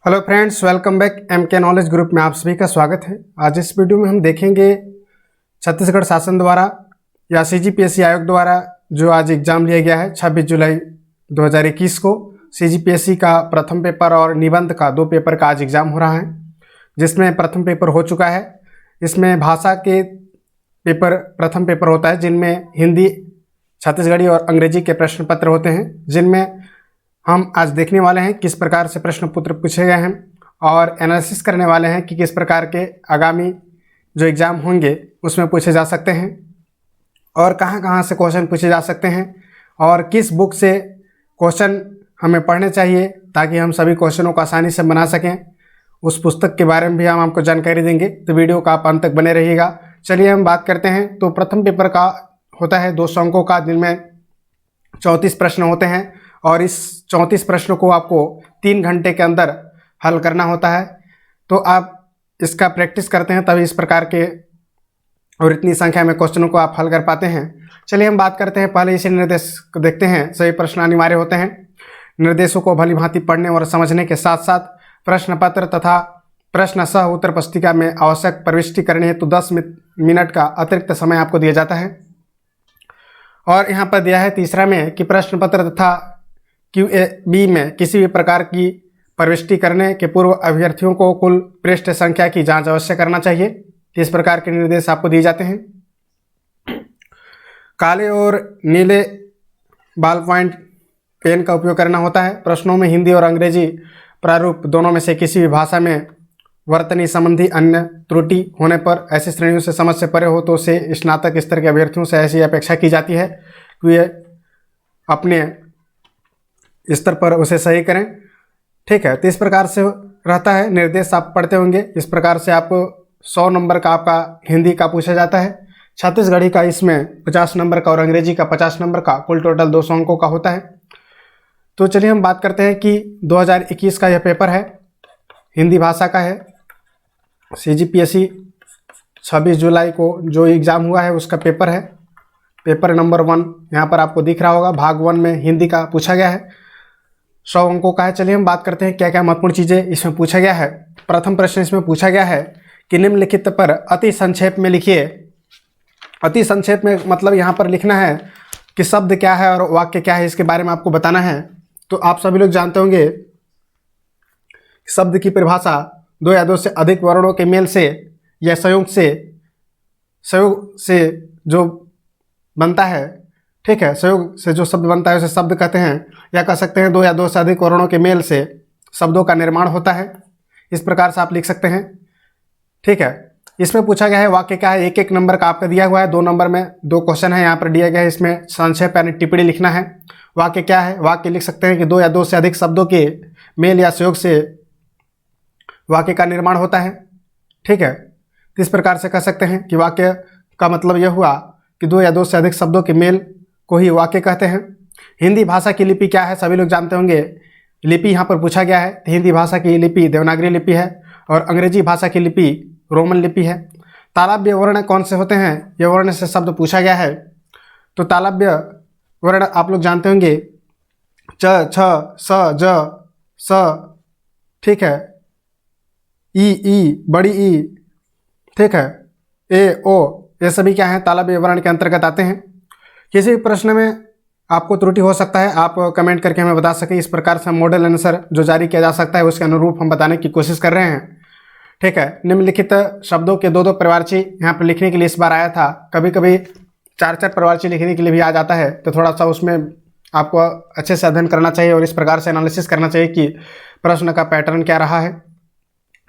Hello friends, welcome back MK knowledge group में आप सभी का स्वागत है। आज इस वीडियो में हम देखेंगे छत्तीसगढ़ शासन द्वारा या सीजीपीएससी आयोग द्वारा जो आज एग्ज़ाम लिया गया है 26 जुलाई 2021 को। सीजीपीएससी का प्रथम पेपर और निबंध का 2 पेपर का आज एग्ज़ाम हो रहा है, जिसमें प्रथम पेपर हो चुका है। इसमें भाषा के पेपर प्रथम पेपर होता है, जिनमें हिंदी, छत्तीसगढ़ी और अंग्रेजी के प्रश्न पत्र होते हैं, जिनमें हम आज देखने वाले हैं किस प्रकार से प्रश्न पत्र पूछे गए हैं और एनालिसिस करने वाले हैं कि किस प्रकार के आगामी जो एग्ज़ाम होंगे उसमें पूछे जा सकते हैं और कहां कहां से क्वेश्चन पूछे जा सकते हैं और किस बुक से क्वेश्चन हमें पढ़ने चाहिए ताकि हम सभी क्वेश्चनों को आसानी से बना सकें। उस पुस्तक के बारे में भी हम आपको जानकारी देंगे, तो वीडियो का आप अंत तक बने रहिएगा। चलिए हम बात करते हैं। तो प्रथम पेपर का होता है 200 अंकों का, जिनमें 34 प्रश्न होते हैं और इस 34 प्रश्नों को आपको 3 घंटे के अंदर हल करना होता है। तो आप इसका प्रैक्टिस करते हैं तभी इस प्रकार के और इतनी संख्या में क्वेश्चनों को आप हल कर पाते हैं। चलिए हम बात करते हैं। पहले इसे निर्देश को देखते हैं। सभी प्रश्न अनिवार्य होते हैं। निर्देशों को भली भांति पढ़ने और समझने के साथ साथ प्रश्न पत्र तथा प्रश्न सह उत्तर पुस्तिका में आवश्यक प्रविष्टि करनी है तो 10 मिनट का अतिरिक्त समय आपको दिया जाता है। और यहाँ पर दिया है तीसरा में कि प्रश्न पत्र तथा QAB में किसी भी प्रकार की प्रविष्टि करने के पूर्व अभ्यर्थियों को कुल पृष्ठ संख्या की जांच अवश्य करना चाहिए। इस प्रकार के निर्देश आपको दिए जाते हैं। काले और नीले बॉल पॉइंट पेन का उपयोग करना होता है। प्रश्नों में हिंदी और अंग्रेजी प्रारूप दोनों में से किसी भी भाषा में वर्तनी संबंधी अन्य त्रुटि होने पर ऐसी श्रेणियों से समझ से परे हो तो उसे स्नातक स्तर के अभ्यर्थियों से ऐसी अपेक्षा की जाती है कि वे अपने स्तर पर उसे सही करें। ठीक है, तो इस प्रकार से रहता है। निर्देश आप पढ़ते होंगे। इस प्रकार से आपको 100 नंबर का आपका हिंदी का पूछा जाता है, छत्तीसगढ़ी का इसमें 50 नंबर का और अंग्रेजी का 50 नंबर का, कुल टोटल 200 अंकों का होता है। तो चलिए हम बात करते हैं कि 2021 का यह पेपर है, हिंदी भाषा का है। सीजीपीएससी 26 जुलाई को जो एग्ज़ाम हुआ है उसका पेपर है। पेपर नंबर 1 यहाँ पर आपको दिख रहा होगा। भाग 1 में हिंदी का पूछा गया है, 100 अंकों का है। चलिए हम बात करते हैं क्या क्या महत्वपूर्ण चीज़ें इसमें पूछा गया है। प्रथम प्रश्न इसमें पूछा गया है कि निम्नलिखित पर अति संक्षेप में लिखिए। अति संक्षेप में मतलब यहाँ पर लिखना है कि शब्द क्या है और वाक्य क्या है, इसके बारे में आपको बताना है। तो आप सभी लोग जानते होंगे शब्द की परिभाषा 2 या 2 से अधिक वर्णों के मेल से या संयोग से जो बनता है। ठीक है, संयोग से जो शब्द बनता है उसे शब्द कहते हैं, या कह सकते हैं 2 या 2 से अधिक वर्णों के मेल से शब्दों का निर्माण होता है। इस प्रकार से आप लिख सकते हैं। ठीक है, इसमें पूछा गया है वाक्य क्या है। 1-1 नंबर का आपका दिया हुआ है। 2 नंबर में 2 क्वेश्चन है यहाँ पर दिया गया है। इसमें संक्षेप यानी टिप्पणी लिखना है। वाक्य क्या है, वाक्य लिख सकते हैं कि 2 या 2 से अधिक शब्दों के मेल या संयोग से वाक्य का निर्माण होता है। ठीक है, इस प्रकार से कह सकते हैं कि वाक्य का मतलब यह हुआ कि 2 या 2 से अधिक शब्दों के मेल को ही वाक्य कहते हैं। हिंदी भाषा की लिपि क्या है, सभी लोग जानते होंगे। लिपि यहाँ पर पूछा गया है। हिंदी भाषा की लिपि देवनागरी लिपि है और अंग्रेजी भाषा की लिपि रोमन लिपि है। तालव्य वर्ण कौन से होते हैं, यह वर्ण से शब्द पूछा गया है। तो तालव्य वर्ण आप लोग जानते होंगे, च, छ, स, ज, स। ठीक है, ई, बड़ी ई। ठीक है, ए, ओ, ये सभी क्या हैं, तालव्य वर्ण के अंतर्गत आते हैं। किसी भी प्रश्न में आपको त्रुटि हो सकता है, आप कमेंट करके हमें बता सकें। इस प्रकार से मॉडल आंसर जो जारी किया जा सकता है उसके अनुरूप हम बताने की कोशिश कर रहे हैं। ठीक है, निम्नलिखित शब्दों के 2-2 परिवारची यहाँ पर लिखने के लिए इस बार आया था। कभी कभी 4-4 परिवारची लिखने के लिए भी आ जाता है, तो थोड़ा सा उसमें आपको अच्छे से अध्ययन करना चाहिए और इस प्रकार से एनालिसिस करना चाहिए कि प्रश्न का पैटर्न क्या रहा है।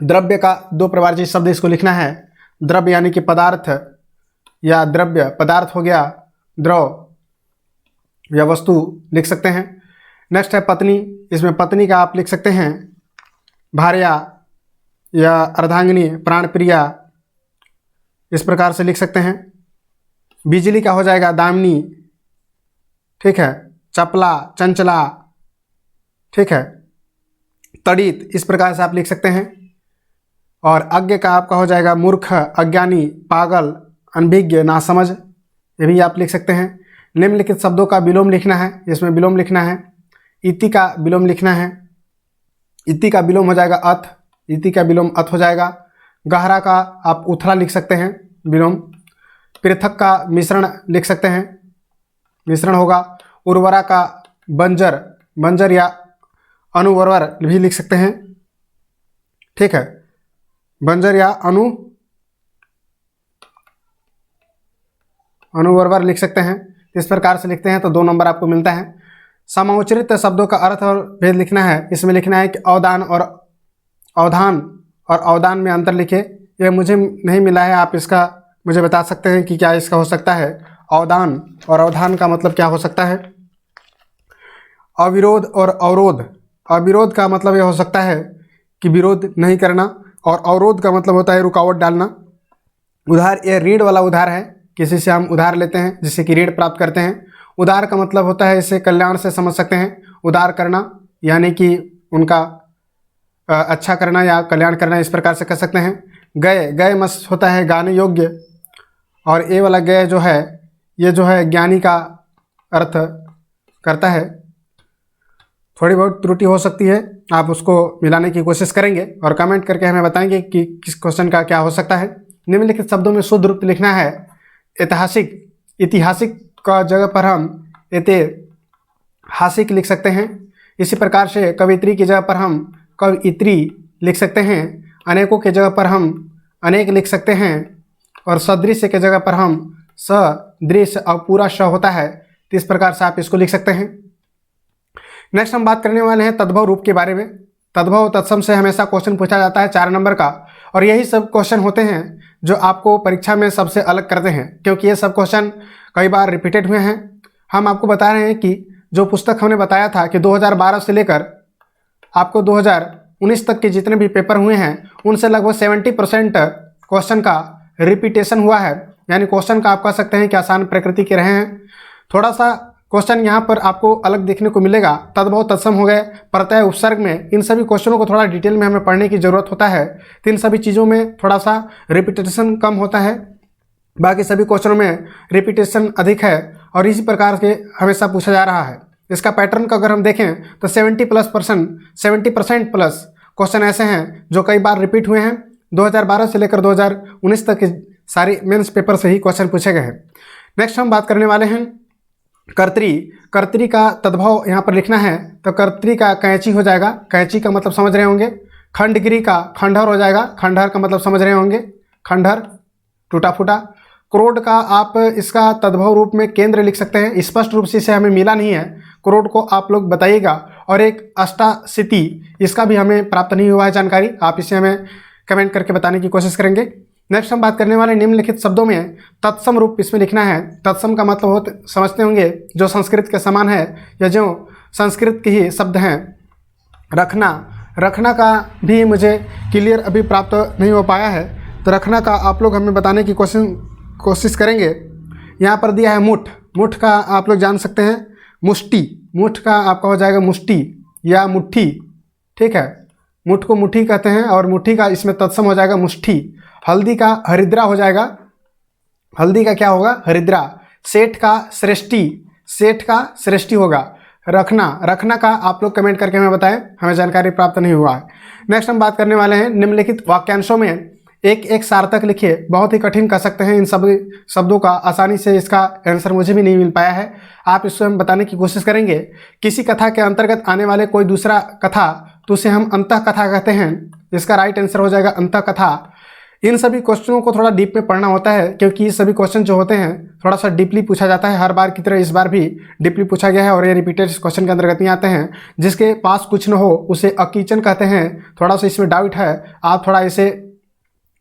द्रव्य का 2 परिवारची शब्द इसको लिखना है। द्रव्य यानी कि पदार्थ या द्रव्य, पदार्थ हो गया, द्रव या वस्तु लिख सकते हैं। नेक्स्ट है पत्नी। इसमें पत्नी का आप लिख सकते हैं भार्या या अर्धांगिनी, प्राणप्रिया, इस प्रकार से लिख सकते हैं। बिजली का हो जाएगा दामिनी। ठीक है, चपला, चंचला। ठीक है, तड़ित, इस प्रकार से आप लिख सकते हैं। और अज्ञ का आपका हो जाएगा मूर्ख, अज्ञानी, पागल, अनभिज्ञ, नासमझ, ये भी आप लिख सकते हैं। निम्नलिखित शब्दों का विलोम लिखना है। इसमें विलोम लिखना है। इति का विलोम लिखना है। इति का विलोम हो जाएगा अथ, इति का विलोम अथ हो जाएगा। गहरा का आप उथला लिख सकते हैं विलोम। पृथक का मिश्रण लिख सकते हैं, मिश्रण होगा। उर्वरा का बंजर, बंजर या अनुवर्वर भी लिख सकते हैं, ठीक है, बंजर या अनुवर्वर लिख सकते हैं। इस प्रकार से लिखते हैं तो 2 नंबर आपको मिलता है। समोच्चरित शब्दों का अर्थ और भेद लिखना है। इसमें लिखना है कि अवदान और अवधान और अवदान में अंतर लिखे। यह मुझे नहीं मिला है, आप इसका मुझे बता सकते हैं कि क्या इसका हो सकता है। अवदान और अवधान का मतलब क्या हो सकता है। अविरोध और अवरोध, अविरोध का मतलब यह हो सकता है कि विरोध नहीं करना, और अवरोध का मतलब होता है रुकावट डालना। उधार, यह ऋण वाला उधार है, किसी से हम उधार लेते हैं जिससे कि ऋण प्राप्त करते हैं। उदार का मतलब होता है, इसे कल्याण से समझ सकते हैं, उदार करना यानी कि उनका अच्छा करना या कल्याण करना, इस प्रकार से कह सकते हैं। गए, गए मस्त होता है गाने योग्य, और ए वाला गए जो है ये जो है ज्ञानी का अर्थ करता है। थोड़ी बहुत त्रुटि हो सकती है, आप उसको मिलाने की कोशिश करेंगे और कमेंट करके हमें बताएंगे कि किस क्वेश्चन का क्या हो सकता है। निम्नलिखित शब्दों में शुद्ध रूप लिखना है। ऐतिहासिक, ऐतिहासिक का जगह पर हम ऐतिहासिक लिख सकते हैं। इसी प्रकार से कवित्री की जगह पर हम कवित्री लिख सकते हैं। अनेकों के जगह पर हम अनेक लिख सकते हैं, और सदृश के जगह पर हम सदृश और पूरा श होता है, तो इस प्रकार से आप इसको लिख सकते हैं। नेक्स्ट हम बात करने वाले हैं तद्भव रूप के बारे में। तद्भव तत्सम से हमेशा क्वेश्चन पूछा जाता है 4 नंबर का, और यही सब क्वेश्चन होते हैं जो आपको परीक्षा में सबसे अलग करते हैं, क्योंकि ये सब क्वेश्चन कई बार रिपीटेड हुए हैं। हम आपको बता रहे हैं कि जो पुस्तक हमने बताया था कि 2012 से लेकर आपको 2019 तक के जितने भी पेपर हुए हैं उनसे लगभग 70% क्वेश्चन का रिपीटेशन हुआ है, यानी क्वेश्चन का आप कह सकते हैं कि आसान प्रकृति के रहे हैं। थोड़ा सा क्वेश्चन यहाँ पर आपको अलग देखने को मिलेगा। तद्भव तत्सम हो गए, प्रत्यय, उपसर्ग में, इन सभी क्वेश्चनों को थोड़ा डिटेल में हमें पढ़ने की ज़रूरत होता है, तो इन सभी चीज़ों में थोड़ा सा रिपीटेशन कम होता है, बाकी सभी क्वेश्चनों में रिपीटेशन अधिक है, और इसी प्रकार के हमेशा पूछा जा रहा है। इसका पैटर्न का अगर हम देखें तो 70% प्लस क्वेश्चन ऐसे हैं जो कई बार रिपीट हुए हैं। 2012 से लेकर 2019 तक के सारी मेंस पेपर से ही क्वेश्चन पूछे गए हैं। नेक्स्ट हम बात करने वाले हैं कर्तरी। कर्तरी का तद्भव यहाँ पर लिखना है, तो कर्तरी का कैंची हो जाएगा, कैंची का मतलब समझ रहे होंगे। खंडगिरी का खंडहर हो जाएगा, खंडहर का मतलब समझ रहे होंगे, खंडहर, टूटा फूटा। क्रोड का आप इसका तद्भव रूप में केंद्र लिख सकते हैं, स्पष्ट रूप से इसे हमें मिला नहीं है, क्रोड को आप लोग बताइएगा। और एक अष्टासिति, इसका भी हमें प्राप्त नहीं हुआ है जानकारी, आप इसे हमें कमेंट करके बताने की कोशिश करेंगे। नेक्स्ट हम बात करने वाले निम्नलिखित शब्दों में तत्सम रूप इसमें लिखना है। तत्सम का मतलब होते समझते होंगे जो संस्कृत के समान है या जो संस्कृत के ही शब्द हैं। रखना, रखना का भी मुझे क्लियर अभी प्राप्त नहीं हो पाया है, तो रखना का आप लोग हमें बताने की कोशिश करेंगे। यहाँ पर दिया है मुठ, मुठ का आप लोग जान सकते हैं मुष्टि, मुठ का आपका हो जाएगा मुष्टि या मुट्ठी, ठीक है, मुठ को मुट्ठी कहते हैं, और मुट्ठी का इसमें तत्सम हो जाएगा मुष्ठी। हल्दी का हरिद्रा हो जाएगा, हल्दी का क्या होगा, हरिद्रा। सेठ का श्रेष्ठी, सेठ का श्रेष्ठी होगा। रखना, रखना का आप लोग कमेंट करके हमें बताएं, हमें जानकारी प्राप्त नहीं हुआ है। नेक्स्ट हम बात करने वाले हैं निम्नलिखित वाक्यांशों में एक एक सार्थक लिखिए। बहुत ही कठिन कह सकते हैं इन सब शब्दों का, आसानी से इसका आंसर मुझे भी नहीं मिल पाया है, आप इसको हम बताने की कोशिश करेंगे। किसी कथा के अंतर्गत आने वाले कोई दूसरा कथा तो उसे हम अंतः कथा कहते हैं, इसका राइट आंसर हो जाएगा अंतः कथा। इन सभी क्वेश्चनों को थोड़ा डीप में पढ़ना होता है, क्योंकि ये सभी क्वेश्चन जो होते हैं थोड़ा सा डीपली पूछा जाता है, हर बार की तरह इस बार भी डीपली पूछा गया है, और ये रिपीटेड क्वेश्चन के अंतर्गत नहीं आते हैं। जिसके पास कुछ न हो उसे अकीचन कहते हैं। थोड़ा सा इसमें डाउट है, आप थोड़ा इसे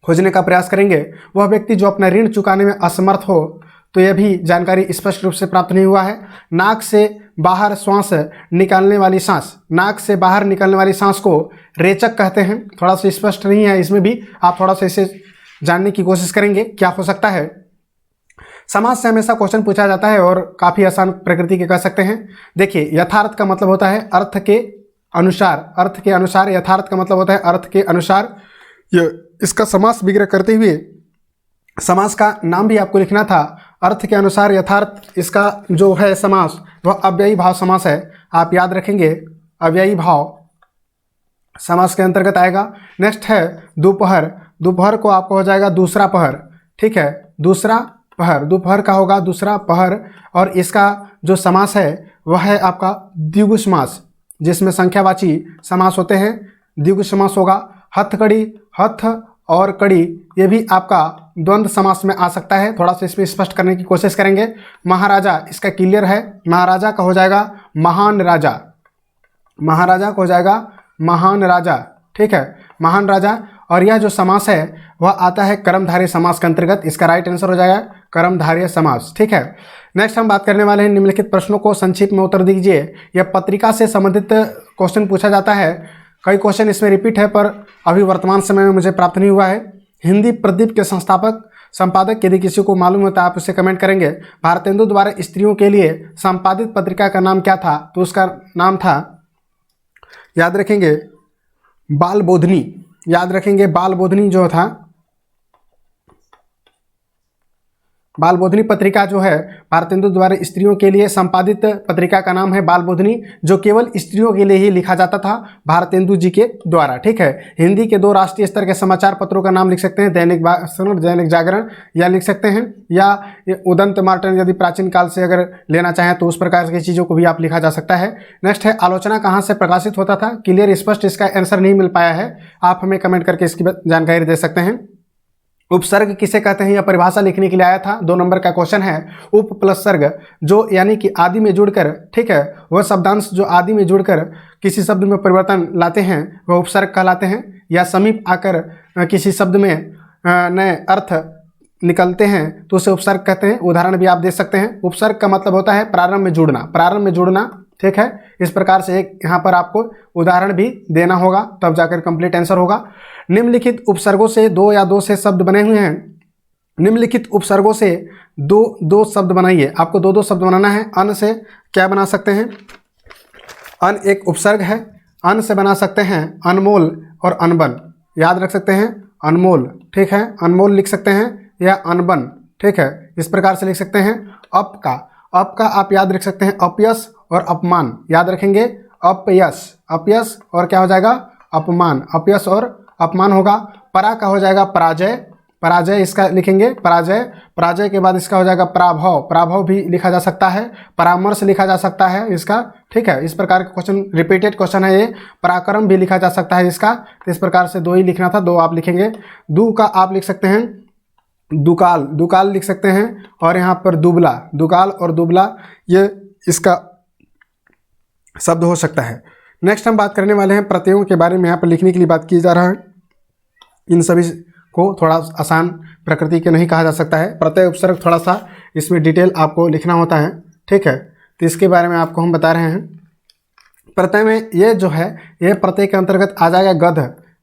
खोजने का प्रयास करेंगे। वह व्यक्ति जो अपना ऋण चुकाने में असमर्थ हो, तो यह भी जानकारी स्पष्ट रूप से प्राप्त नहीं हुआ है। नाक से बाहर श्वास निकालने वाली सांस, नाक से बाहर निकलने वाली सांस को रेचक कहते हैं, थोड़ा सा स्पष्ट नहीं है, इसमें भी आप थोड़ा सा इसे जानने की कोशिश करेंगे क्या हो सकता है। समाज से हमेशा क्वेश्चन पूछा जाता है और काफ़ी आसान प्रकृति के कह सकते हैं। देखिए, यथार्थ का मतलब होता है अर्थ के अनुसार, अर्थ के अनुसार, यथार्थ का मतलब होता है अर्थ के अनुसार। इसका समास विग्रह करते हुए समास का नाम भी आपको लिखना था, अर्थ के अनुसार यथार्थ। इसका जो है समास वह अव्ययी भाव समास है, आप याद रखेंगे, अव्ययी भाव समास के अंतर्गत आएगा। नेक्स्ट है दोपहर, दोपहर को आपको हो जाएगा दूसरा पहर, ठीक है, दूसरा पहर, दोपहर का होगा दूसरा पहर। और इसका जो समास है वह है आपका द्विगु समास, जिसमें संख्यावाची समास होते हैं, द्विगु समास होगा। हथकड़ी, हथ और कड़ी, ये भी आपका द्वंद्व समास में आ सकता है, थोड़ा सा इसमें स्पष्ट करने की कोशिश करेंगे। महाराजा, इसका क्लियर है, महाराजा का हो जाएगा महान राजा, महाराजा को हो जाएगा महान राजा, ठीक है, महान राजा। और यह जो समास है वह आता है कर्मधारय समास के अंतर्गत, इसका राइट आंसर हो जाएगा कर्मधारय समास, ठीक है। नेक्स्ट हम बात करने वाले हैं निम्नलिखित प्रश्नों को संक्षिप्त में उत्तर दीजिए। यह पत्रिका से संबंधित क्वेश्चन पूछा जाता है, कई क्वेश्चन इसमें रिपीट है पर अभी वर्तमान समय में मुझे प्राप्त नहीं हुआ है। हिंदी प्रदीप के संस्थापक संपादक, यदि किसी को मालूम होता है आप उसे कमेंट करेंगे। भारतेंदु द्वारा स्त्रियों के लिए संपादित पत्रिका का नाम क्या था? तो उसका नाम था, याद रखेंगे, बाल बोधनी, याद रखेंगे बाल बोधनी जो था, बाल बोधनी पत्रिका जो है भारतेंदु द्वारा स्त्रियों के लिए संपादित पत्रिका का नाम है बाल बोधनी, जो केवल स्त्रियों के लिए ही लिखा जाता था भारतेंदु जी के द्वारा, ठीक है। हिंदी के 2 राष्ट्रीय स्तर के समाचार पत्रों का नाम लिख सकते हैं, दैनिक भास्कर, दैनिक जागरण, या लिख सकते हैं, या उदंत मार्टन, यदि प्राचीन काल से अगर लेना चाहें तो उस प्रकार की चीज़ों को भी आप लिखा जा सकता है। नेक्स्ट है आलोचना कहाँ से प्रकाशित होता था? क्लियर स्पष्ट इसका आंसर नहीं मिल पाया है, आप हमें कमेंट करके इसकी जानकारी दे सकते हैं। उपसर्ग किसे कहते हैं? यह परिभाषा लिखने के लिए आया था, 2 नंबर का क्वेश्चन है। उप प्लस सर्ग, जो यानी कि आदि में जुड़कर, ठीक है, वह शब्दांश जो आदि में जुड़कर किसी शब्द में परिवर्तन लाते हैं वह उपसर्ग कहलाते हैं। या समीप आकर किसी शब्द में नए अर्थ निकलते हैं तो उसे उपसर्ग कहते हैं। उदाहरण भी आप दे सकते हैं। उपसर्ग का मतलब होता है प्रारंभ में जुड़ना, प्रारंभ में जुड़ना, ठीक है। इस प्रकार से एक यहाँ पर आपको उदाहरण भी देना होगा, तब जाकर कंप्लीट आंसर होगा। निम्नलिखित उपसर्गों से 2 या 2 से शब्द बने हुए हैं। निम्नलिखित उपसर्गों से 2 शब्द बनाइए, आपको 2 शब्द बनाना है। अन से क्या बना सकते हैं? अन एक उपसर्ग है, अन से बना सकते हैं अनमोल और अनबन, याद रख सकते हैं, अनमोल, ठीक है, अनमोल लिख सकते हैं, या अनबन, ठीक है, इस प्रकार से लिख सकते हैं। अप का आप याद रख सकते हैं अपयश और अपमान, याद रखेंगे, अपयश, अपयश और क्या हो जाएगा? अपमान, अपयश और अपमान होगा। परा का हो जाएगा पराजय, पराजय इसका लिखेंगे, पराजय, पराजय के बाद इसका हो जाएगा पराभव, पराभव भी लिखा जा सकता है, परामर्श लिखा जा सकता है इसका, ठीक है। इस प्रकार का क्वेश्चन रिपीटेड क्वेश्चन है ये। पराक्रम भी लिखा जा सकता है इसका, तो इस प्रकार से 2 ही लिखना था, 2 आप लिखेंगे। दू का आप लिख सकते हैं दुकाल, दुकाल लिख सकते हैं, और यहाँ पर दुबला, दुकाल और दुबला ये इसका शब्द हो सकता है। नेक्स्ट हम बात करने वाले हैं प्रत्ययों के बारे में, यहाँ पर लिखने के लिए बात की जा रहा है। इन सभी को थोड़ा आसान प्रकृति के नहीं कहा जा सकता है, प्रत्यय उपसर्ग थोड़ा सा इसमें डिटेल आपको लिखना होता है, ठीक है, तो इसके बारे में आपको हम बता रहे हैं। प्रत्यय में ये जो है ये प्रत्यय के अंतर्गत आ जाएगा गध,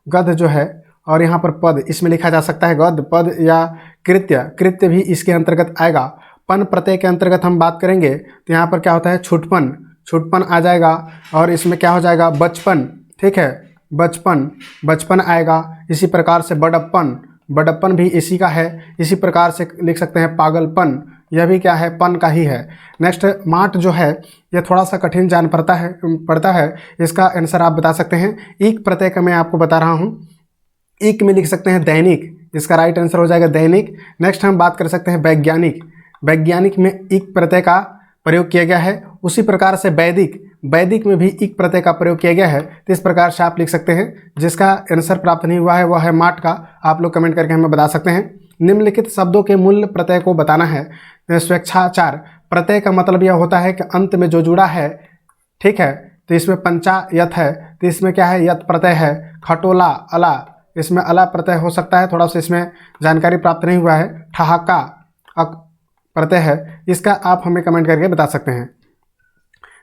गध जो है, और यहाँ पर पद इसमें लिखा जा सकता है गद, पद, या कृत्य, कृत्य भी इसके अंतर्गत आएगा। पन प्रत्यय के अंतर्गत हम बात करेंगे तो यहाँ पर क्या होता है? छुटपन, छुटपन आ जाएगा, और इसमें क्या हो जाएगा? बचपन, ठीक है, बचपन, बचपन आएगा। इसी प्रकार से बड़प्पन, बड़प्पन भी इसी का है। इसी प्रकार से लिख सकते हैं पागलपन, यह भी क्या है? पन का ही है। नेक्स्ट माट जो है यह थोड़ा सा कठिन जान पड़ता है, इसका आंसर आप बता सकते हैं। ईक प्रत्यय का मैं आपको बता रहा हूँ, ईक में लिख सकते हैं दैनिक, इसका राइट आंसर हो जाएगा दैनिक। नेक्स्ट हम बात कर सकते हैं वैज्ञानिक, वैज्ञानिक में ईक प्रत्यय का प्रयोग किया गया है। उसी प्रकार से वैदिक, वैदिक में भी ईक प्रत्यय का प्रयोग किया गया है, तो इस प्रकार से आप लिख सकते हैं। जिसका आंसर प्राप्त नहीं हुआ है वह है माट का, आप लोग कमेंट करके हमें बता सकते हैं। निम्नलिखित शब्दों के मूल प्रत्यय को बताना है। स्वेच्छाचार प्रत्यय का मतलब यह होता है कि अंत में जो जुड़ा है, ठीक है, तो इसमें पंचायत है, तो इसमें क्या है? यत प्रत्यय है। खटोला, अला, इसमें अला प्रत्यय हो सकता है, थोड़ा सा इसमें जानकारी प्राप्त नहीं हुआ है। ठहाका अक प्रत्यय है, इसका आप हमें कमेंट करके बता सकते हैं।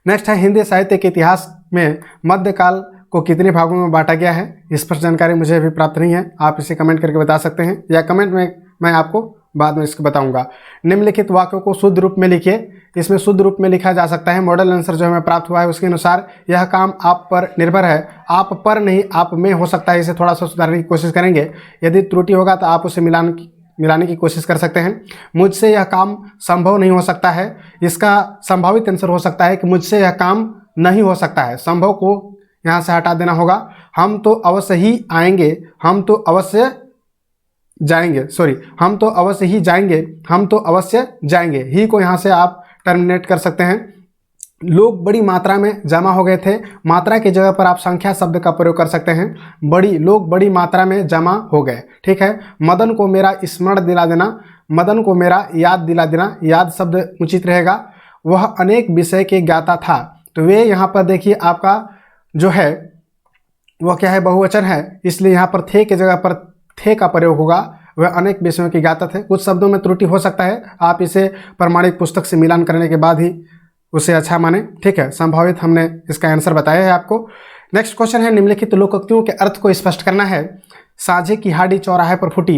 नेक्स्ट है हिंदी साहित्य के इतिहास में मध्यकाल को कितने भागों में बांटा गया है? इस पर जानकारी मुझे अभी प्राप्त नहीं है, आप इसे कमेंट करके बता सकते हैं, या कमेंट में मैं आपको बाद में इसको बताऊंगा। निम्नलिखित वाक्यों को शुद्ध रूप में लिखिए, इसमें शुद्ध रूप में लिखा जा सकता है। मॉडल आंसर जो हमें प्राप्त हुआ है उसके अनुसार यह काम आप पर निर्भर है, आप पर नहीं आप में हो सकता है। इसे थोड़ा सा सुधारने की कोशिश करेंगे, यदि त्रुटि होगा तो आप उसे मिलाने की कोशिश कर सकते हैं। मुझसे यह काम संभव नहीं हो सकता है, इसका संभावित आंसर हो सकता है कि मुझसे यह काम नहीं हो सकता है। संभव को यहाँ से हटा देना होगा। हम तो अवश्य ही आएंगे, हम तो अवश्य जाएंगे, सॉरी, हम तो अवश्य ही जाएंगे, हम तो अवश्य जाएंगे, ही को यहाँ से आप टर्मिनेट कर सकते हैं। लोग बड़ी मात्रा में जमा हो गए थे, मात्रा की जगह पर आप संख्या शब्द का प्रयोग कर सकते हैं। लोग बड़ी मात्रा में जमा हो गए, ठीक है। मदन को मेरा स्मरण दिला देना, मदन को मेरा याद दिला देना, याद शब्द उचित रहेगा। वह अनेक विषय के ज्ञाता था, तो वे यहाँ पर देखिए आपका जो है वह क्या है, बहुवचन है, इसलिए यहाँ पर थे की जगह पर थे का प्रयोग होगा। वह अनेक विषयों के ज्ञाता थे। कुछ शब्दों में त्रुटि हो सकता है, आप इसे प्रमाणिक पुस्तक से मिलान करने के बाद ही उसे अच्छा माने, ठीक है। संभावित हमने इसका आंसर बताया है आपको। नेक्स्ट क्वेश्चन है, निम्नलिखित लोकोक्तियों के अर्थ को स्पष्ट करना है। साझे की हाड़ी चौराहे पर फूटी,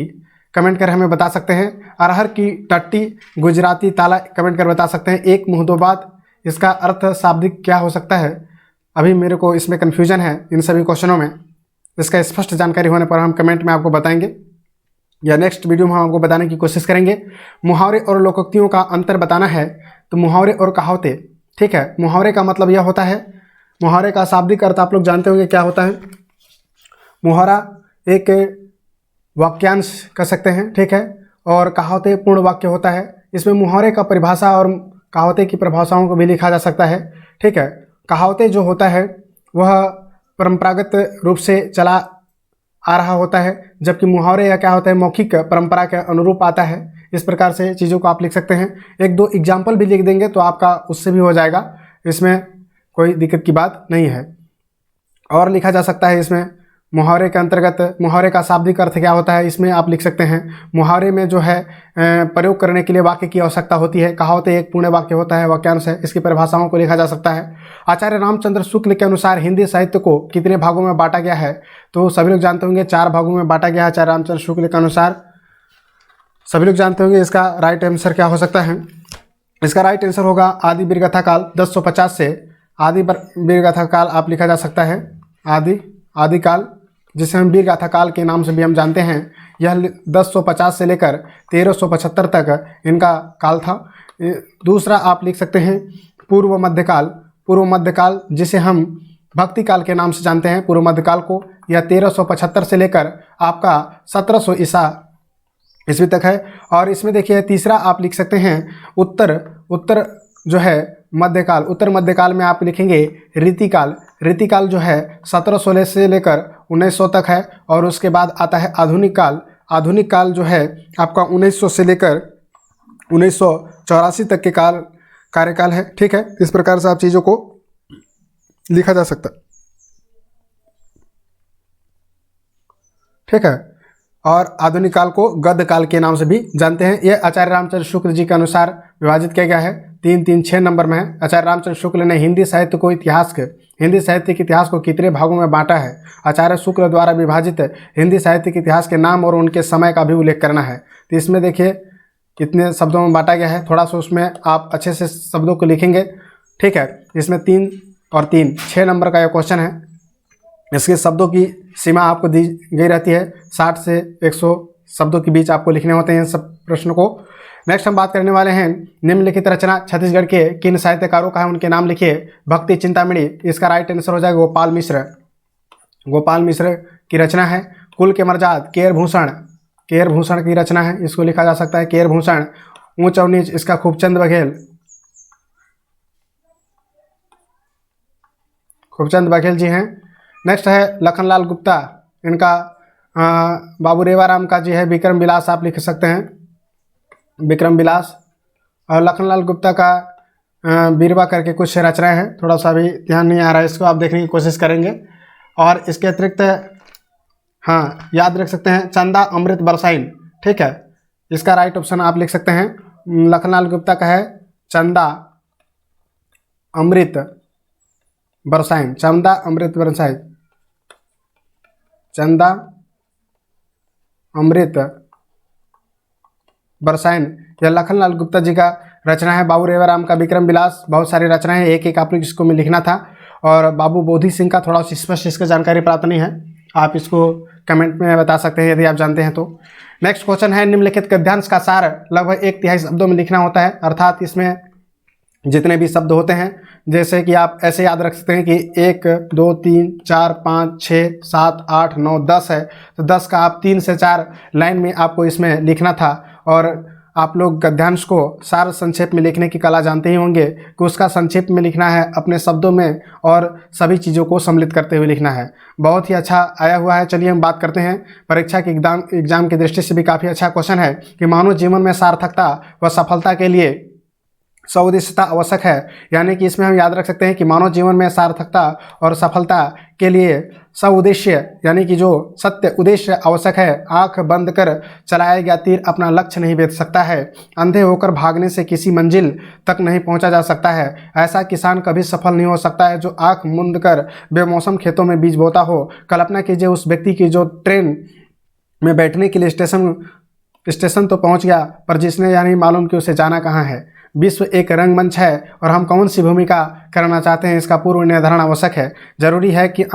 कमेंट कर हमें बता सकते हैं। अरहर की टट्टी, गुजराती ताला, कमेंट कर बता सकते हैं। एक मुँह दो बात, इसका अर्थ शाब्दिक क्या हो सकता है? अभी मेरे को इसमें कन्फ्यूजन है इन सभी क्वेश्चनों में। इसका स्पष्ट जानकारी होने पर हम कमेंट में आपको बताएंगे, या नेक्स्ट वीडियो में हम आपको बताने की कोशिश करेंगे। मुहावरे और लोकोक्तियों का अंतर बताना है, तो मुहावरे और कहावतें, ठीक है। मुहावरे का मतलब यह होता है, मुहावरे का शाब्दिक अर्थ आप लोग जानते होंगे क्या होता है। मुहावरा एक वाक्यांश कह सकते हैं, ठीक है, और कहावतें पूर्ण वाक्य होता है। इसमें मुहावरे का परिभाषा और कहावतें की परिभाषाओं को भी लिखा जा सकता है, ठीक है। कहावतें जो होता है वह परंपरागत रूप से चला आ रहा होता है, जबकि मुहावरे या क्या होता है मौखिक परंपरा के अनुरूप आता है। इस प्रकार से चीज़ों को आप लिख सकते हैं। एक दो एग्जाम्पल भी लिख देंगे तो आपका उससे भी हो जाएगा, इसमें कोई दिक्कत की बात नहीं है। और लिखा जा सकता है इसमें मुहावरे के अंतर्गत, मुहावरे का शाब्दिक अर्थ क्या होता है, इसमें आप लिख सकते हैं। मुहावरे में जो है प्रयोग करने के लिए वाक्य की आवश्यकता होती है। कहावतें एक पूर्ण वाक्य होता है, वाक्यांश है, इसकी परिभाषाओं को लिखा जा सकता है। आचार्य रामचंद्र शुक्ल के अनुसार हिंदी साहित्य को कितने भागों में बांटा गया है? तो सभी लोग जानते होंगे 4 भागों में बांटा गया है आचार्य रामचंद्र शुक्ल के अनुसार। सभी लोग जानते होंगे इसका राइट आंसर क्या हो सकता है। इसका राइट आंसर होगा आदि वीरगाथा काल 1050 से आदि वीरगाथा काल आप लिखा जा सकता है। आदि काल, जिसे हम वीरगाथा काल के नाम से भी हम जानते हैं, यह 1050 से लेकर 1375 तक इनका काल था। दूसरा आप लिख सकते हैं पूर्व मध्यकाल, जिसे हम भक्ति काल के नाम से जानते हैं पूर्व मध्यकाल को, यह 1375 से लेकर आपका 1700 ईसा ईस्वी तक है। और इसमें देखिए तीसरा आप लिख सकते हैं उत्तर जो है मध्यकाल। उत्तर मध्यकाल में आप लिखेंगे रीतिकाल जो है 1716 से लेकर 1900 तक है। और उसके बाद आता है आधुनिक काल जो है आपका 1900 से लेकर 1984 तक के कार्यकाल है, ठीक है। इस प्रकार से आप चीज़ों को लिखा जा सकता है, ठीक है। और आधुनिक काल को गद्य काल के नाम से भी जानते हैं। यह आचार्य रामचंद्र शुक्ल जी के अनुसार विभाजित किया गया है। 3-3-6 नंबर में है। आचार्य रामचंद्र शुक्ल ने हिंदी साहित्य के इतिहास को कितने भागों में बांटा है? आचार्य शुक्ल द्वारा विभाजित हिंदी साहित्य के इतिहास के नाम और उनके समय का भी उल्लेख करना है। तो इसमें देखिए कितने शब्दों में बांटा गया है, थोड़ा सा उसमें आप अच्छे से शब्दों को लिखेंगे, ठीक है। इसमें 3 और 3 6 नंबर का यह क्वेश्चन है। इसके शब्दों की सीमा आपको दी गई रहती है, 60 से 100 शब्दों के बीच आपको लिखने होते हैं इन सब प्रश्नों को। नेक्स्ट हम बात करने वाले हैं निम्नलिखित रचना छत्तीसगढ़ के किन साहित्यकारों का है, उनके नाम लिखिए। भक्ति चिंतामणि, इसका राइट आंसर हो जाएगा गोपाल मिश्र की रचना है। कुल के मर्जाद केर भूषण की रचना है, इसको लिखा जा सकता है केर भूषण। ऊंच और नीच, इसका खूबचंद बघेल जी हैं। नेक्स्ट है लखनलाल गुप्ता, इनका बाबू रेवाराम का जी है विक्रम विलास आप लिख सकते हैं, विक्रम विलास। और लखनलाल गुप्ता का बीरबा करके कुछ रचनाएं हैं, थोड़ा सा भी ध्यान नहीं आ रहा है, इसको आप देखने की कोशिश करेंगे। और इसके अतिरिक्त हाँ याद रख सकते हैं चंदा अमृत बरसाइन, ठीक है। इसका राइट ऑप्शन आप लिख सकते हैं, लखनलाल गुप्ता का है चंदा अमृत बरसाइन, चंदा अमृत बरसाइन, यह लखनलाल गुप्ता जी का रचना है। बाबू रेवाराम का विक्रम विलास, बहुत सारी रचनाएं हैं, एक आप लोग इसको में लिखना था। और बाबू बोधी सिंह का थोड़ा स्पष्ट इसका जानकारी प्राप्त नहीं है, आप इसको कमेंट में बता सकते हैं यदि आप जानते हैं तो। नेक्स्ट क्वेश्चन है निम्नलिखित गद्यांश का सार लगभग 1/3 शब्दों में लिखना होता है, अर्थात इसमें जितने भी शब्द होते हैं, जैसे कि आप ऐसे याद रख सकते हैं कि 1 2 3 4 5 6 7 8 9 10 है, तो 10 का आप 3 से 4 लाइन में आपको इसमें लिखना था। और आप लोग गद्यांश को सार संक्षेप में लिखने की कला जानते ही होंगे कि उसका संक्षेप में लिखना है, अपने शब्दों में और सभी चीज़ों को सम्मिलित करते हुए लिखना है। बहुत ही अच्छा आया हुआ है। चलिए हम बात करते हैं परीक्षा के एग्जाम की दृष्टि से भी काफ़ी अच्छा क्वेश्चन है कि मानव जीवन में सार्थकता व सफलता के लिए सउद्देश्यता आवश्यक है। यानी कि इसमें हम याद रख सकते हैं कि मानव जीवन में सार्थकता और सफलता के लिए सउद्देश्य यानी कि जो सत्य उद्देश्य आवश्यक है। आंख बंद कर चलाया गया तीर अपना लक्ष्य नहीं भेद सकता है। अंधे होकर भागने से किसी मंजिल तक नहीं पहुंचा जा सकता है। ऐसा किसान कभी सफल नहीं हो सकता है जो आंख मूंद कर बेमौसम खेतों में बीज बोता हो। कल्पना कीजिए उस व्यक्ति की जो ट्रेन में बैठने के लिए स्टेशन तो पहुंच गया, पर जिसने यानी मालूम कि उसे जाना कहाँ है। विश्व एक रंगमंच है और हम कौन सी भूमिका करना चाहते हैं, इसका पूर्व निर्धारण आवश्यक है। जरूरी है कि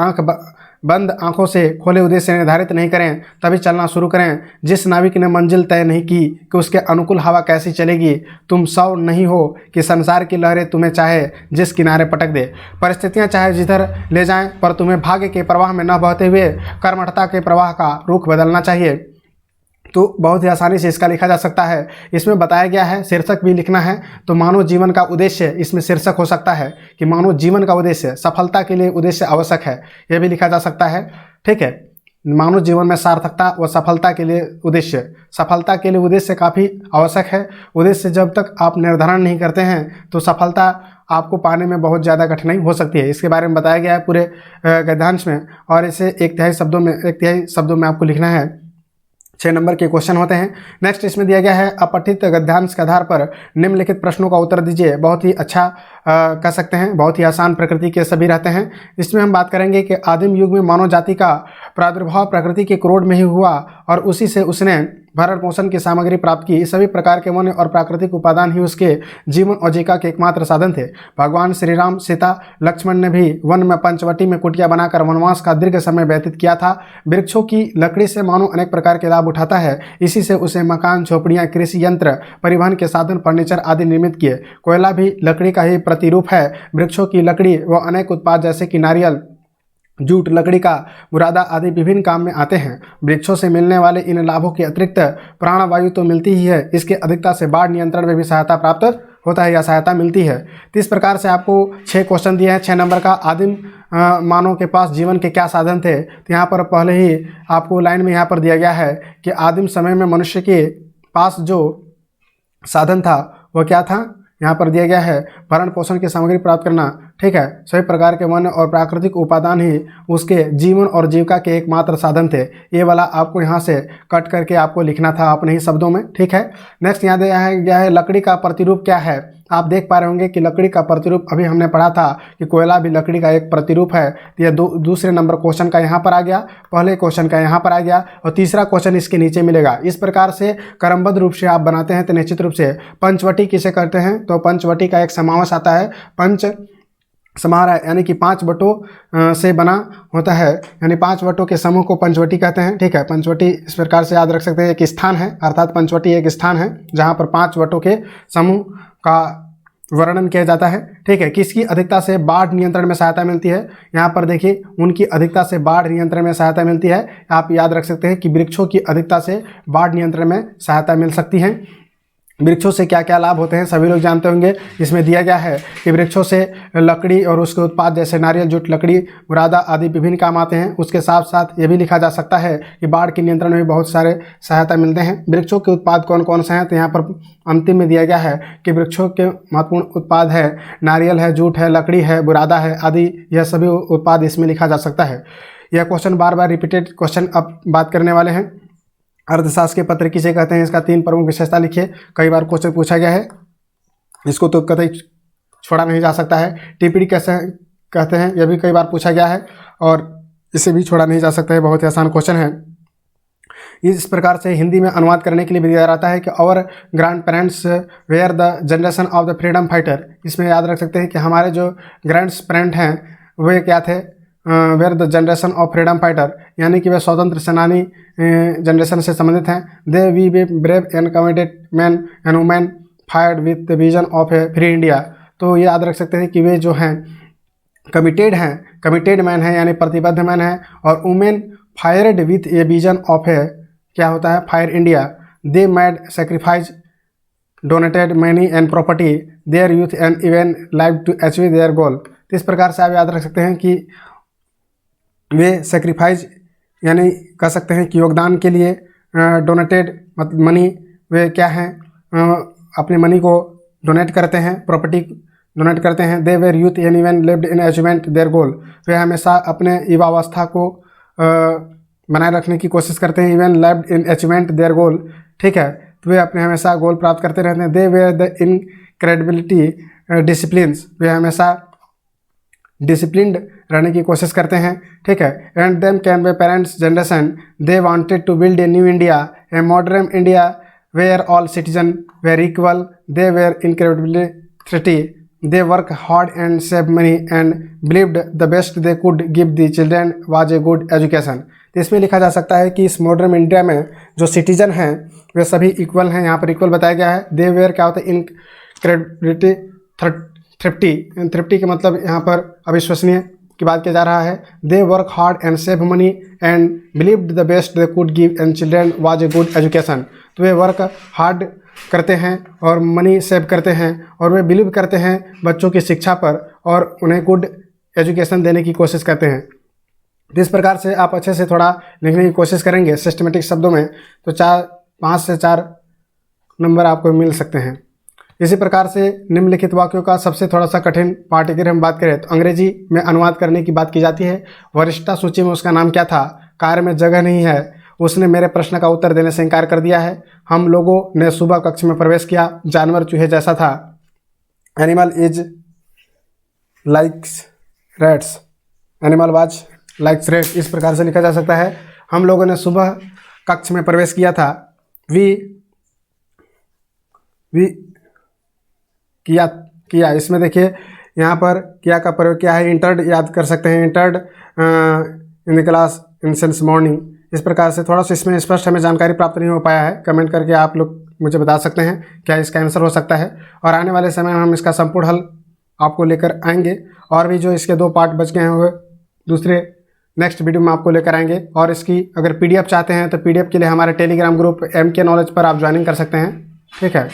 बंद आंखों से खोले उद्देश्य निर्धारित नहीं करें तभी चलना शुरू करें। जिस नाविक ने मंजिल तय नहीं की कि उसके अनुकूल हवा कैसी चलेगी, तुम सौ नहीं हो कि संसार की लहरें तुम्हें चाहे जिस किनारे पटक दे। परिस्थितियां चाहे जिधर ले जाएं, पर तुम्हें भाग्य के प्रवाह में न बहते हुए कर्मठता के प्रवाह का रुख बदलना चाहिए। तो बहुत ही आसानी से इसका लिखा जा सकता है। इसमें बताया गया है, शीर्षक भी लिखना है तो मानव जीवन का उद्देश्य इसमें शीर्षक हो सकता है कि मानव जीवन का उद्देश्य सफलता के लिए उद्देश्य आवश्यक है, यह भी लिखा जा सकता है। ठीक है, मानव जीवन में सार्थकता व सफलता के लिए उद्देश्य, सफलता के लिए उद्देश्य काफ़ी आवश्यक है। उद्देश्य जब तक आप निर्धारण नहीं करते हैं तो सफलता आपको पाने में बहुत ज़्यादा कठिनाई हो सकती है। इसके बारे में बताया गया है पूरे गद्यांश में, और इसे एक तिहाई शब्दों में आपको लिखना है। 6 नंबर के क्वेश्चन होते हैं। नेक्स्ट इसमें दिया गया है अपठित गद्यांश के आधार पर निम्नलिखित प्रश्नों का उत्तर दीजिए। बहुत ही अच्छा कह सकते हैं, बहुत ही आसान प्रकृति के सभी रहते हैं। इसमें हम बात करेंगे कि आदिम युग में मानव जाति का प्रादुर्भाव प्रकृति के क्रोध में ही हुआ और उसी से उसने भरण पोषण की सामग्री प्राप्त की। सभी प्रकार के वन्य और प्राकृतिक उपादान ही उसके जीवन और जीविका के एकमात्र साधन थे। भगवान श्री राम, सीता, लक्ष्मण ने भी वन में पंचवटी में कुटिया बनाकर वनवास का दीर्घ समय व्यतीत किया था। वृक्षों की लकड़ी से मानव अनेक प्रकार के लाभ उठाता है। इसी से उसे मकान, झोपड़ियाँ, कृषि यंत्र, परिवहन के साधन, फर्नीचर आदि निर्मित किए। कोयला भी लकड़ी का ही प्रतिरूप है। वृक्षों की लकड़ी व अनेक उत्पाद जैसे कि नारियल, जूट, लकड़ी का बुरादा आदि विभिन्न काम में आते हैं। वृक्षों से मिलने वाले इन लाभों के अतिरिक्त प्राणवायु तो मिलती ही है, इसके अधिकता से बाढ़ नियंत्रण में भी सहायता प्राप्त होता है या सहायता मिलती है। तो इस प्रकार से आपको 6 क्वेश्चन दिए हैं। 6 नंबर का आदिम मानव के पास जीवन के क्या साधन थे, तो यहाँ पर पहले ही आपको लाइन में यहाँ पर दिया गया है कि आदिम समय में मनुष्य के पास जो साधन था वह क्या था। यहाँ पर दिया गया है भरण पोषण की सामग्री प्राप्त करना। ठीक है, सभी प्रकार के वन्य और प्राकृतिक उपादान ही उसके जीवन और जीविका के एकमात्र साधन थे। ये वाला आपको यहाँ से कट करके आपको लिखना था अपने ही शब्दों में। ठीक है, नेक्स्ट यहाँ दिया गया है लकड़ी का प्रतिरूप क्या है। आप देख पा रहे होंगे कि लकड़ी का प्रतिरूप अभी हमने पढ़ा था कि कोयला भी लकड़ी का एक प्रतिरूप है। तो यह दूसरे नंबर क्वेश्चन का यहाँ पर आ गया, पहले क्वेश्चन का यहाँ पर आ गया और तीसरा क्वेश्चन इसके नीचे मिलेगा। इस प्रकार से क्रमबद्ध रूप से आप बनाते हैं तो निश्चित रूप से पंचवटी किसे करते हैं, तो पंचवटी का एक समावेश आता है। पंच समाहार यानी कि 5 बटों से बना होता है, यानी 5 बटों के समूह को पंचवटी कहते हैं। ठीक है, पंचवटी इस प्रकार से याद रख सकते हैं, एक स्थान है, अर्थात पंचवटी एक स्थान है जहाँ पर 5 बटों के समूह का वर्णन किया जाता है। ठीक है, किसकी अधिकता से बाढ़ नियंत्रण में सहायता मिलती है। यहाँ पर देखिए उनकी अधिकता से बाढ़ नियंत्रण में सहायता मिलती है। आप याद रख सकते हैं कि वृक्षों की अधिकता से बाढ़ नियंत्रण में सहायता मिल सकती है। वृक्षों से क्या क्या लाभ होते हैं सभी लोग जानते होंगे। इसमें दिया गया है कि वृक्षों से लकड़ी और उसके उत्पाद जैसे नारियल, जूट, लकड़ी, बुरादा आदि विभिन्न काम आते हैं। उसके साथ साथ ये भी लिखा जा सकता है कि बाढ़ के नियंत्रण में भी बहुत सारे सहायता मिलते हैं। वृक्षों के उत्पाद कौन कौन से हैं, तो यहाँ पर अंतिम में दिया गया है कि वृक्षों के महत्वपूर्ण उत्पाद है नारियल है, जूट है, लकड़ी है, बुरादा है आदि, यह सभी उत्पाद इसमें लिखा जा सकता है। यह क्वेश्चन बार बार रिपीटेड क्वेश्चन अब बात करने वाले हैं। अर्थशास्त्र के पत्र किसे कहते हैं, इसका 3 प्रमुख विशेषता लिखिए। कई बार क्वेश्चन पूछा गया है, इसको तो कतई छोड़ा नहीं जा सकता है। टिप्पणी कैसे कहते हैं, यह भी कई बार पूछा गया है और इसे भी छोड़ा नहीं जा सकता है। बहुत ही आसान क्वेश्चन है। इस प्रकार से हिंदी में अनुवाद करने के लिए भी दिया जाता है कि our grand parents were the generation of the freedom fighter. इसमें याद रख सकते हैं कि हमारे जो ग्रैंड पेरेंट हैं वे क्या थे, where the generation of freedom fighter, यानी कि वे स्वतंत्र सेनानी जनरेशन से संबंधित हैं। They we be brave and committed man and women fired with the vision of a free India. तो ये याद रख सकते हैं कि वे जो हैं कमिटेड मैन है यानी प्रतिबद्ध मैन है। और women fired with a vision of a क्या होता है fire India, they made sacrifice, donated money and property, their youth and even life to achieve their goal. तो इस प्रकार से आप याद रख सकते हैं कि वे सेक्रीफाइस यानी कह सकते हैं कि योगदान के लिए, डोनेटेड मतलब मनी, वे क्या हैं अपने मनी को डोनेट करते हैं, प्रॉपर्टी डोनेट करते हैं। They were youth and even lived in achievement their goal, वे हमेशा अपने युवावस्था को बनाए रखने की कोशिश करते हैं। Even lived in achievement their गोल, ठीक है, तो वे अपने हमेशा गोल प्राप्त करते रहते हैं। They were the incredibility disciplines, वे हमेशा डिसिप्लिन्ड रहने की कोशिश करते हैं, ठीक है। And them can be parents generation, they wanted to build a new India, a modern India where all citizen were equal, they were incredibility, they work hard and save money and believed the best they could give the children was a good education. तो इसमें लिखा जा सकता है कि इस modern India में जो सिटीजन हैं वे सभी इक्वल हैं, यहाँ पर इक्वल बताया गया है। दे वेयर क्या होता है इनक्रेडिबिलिटी, थ्रिफ्टी के मतलब यहाँ पर अविश्वसनीय की बात किया जा रहा है। दे work hard and save money and believed the best they could give and children was a good education. तो वे वर्क हार्ड करते हैं और मनी सेव करते हैं और वे बिलीव करते हैं बच्चों की शिक्षा पर और उन्हें गुड एजुकेशन देने की कोशिश करते हैं। इस प्रकार से आप अच्छे से थोड़ा लिखने की कोशिश करेंगे सिस्टमेटिक शब्दों में तो 5 से 4 नंबर आपको मिल सकते हैं। इसी प्रकार से निम्नलिखित वाक्यों का सबसे थोड़ा सा कठिन पार्ट अगर हम बात करें तो अंग्रेजी में अनुवाद करने की बात की जाती है। वरिष्ठता सूची में उसका नाम क्या था, कार में जगह नहीं है, उसने मेरे प्रश्न का उत्तर देने से इनकार कर दिया है, हम लोगों ने सुबह कक्ष में प्रवेश किया, जानवर चूहे जैसा था, animal is likes rats, animal was likes rat. इस प्रकार से लिखा जा सकता है हम लोगों ने सुबह कक्ष में प्रवेश किया था, वी किया। इसमें देखिए यहाँ पर किया का प्रयोग क्या है, इंटर्ड याद कर सकते हैं, entered in the class in since morning. इस प्रकार से थोड़ा सा इसमें स्पष्ट हमें जानकारी प्राप्त नहीं हो पाया है, कमेंट करके आप लोग मुझे बता सकते हैं क्या इसका आंसर हो सकता है। और आने वाले समय में हम इसका संपूर्ण हल आपको लेकर आएंगे और भी जो इसके 2 पार्ट बच गए हैं वो दूसरे नेक्स्ट वीडियो में आपको लेकर आएंगे। और इसकी अगर PDF चाहते हैं तो PDF के लिए हमारे टेलीग्राम ग्रुप MK नॉलेज पर आप ज्वाइनिंग कर सकते हैं, ठीक है,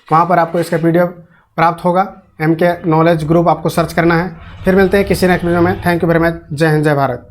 वहाँ पर आपको इसका PDF प्राप्त होगा। MK नॉलेज ग्रुप आपको सर्च करना है। फिर मिलते हैं किसी नेक्स्ट वीडियो में। Thank you very much. जय हिंद, जय भारत।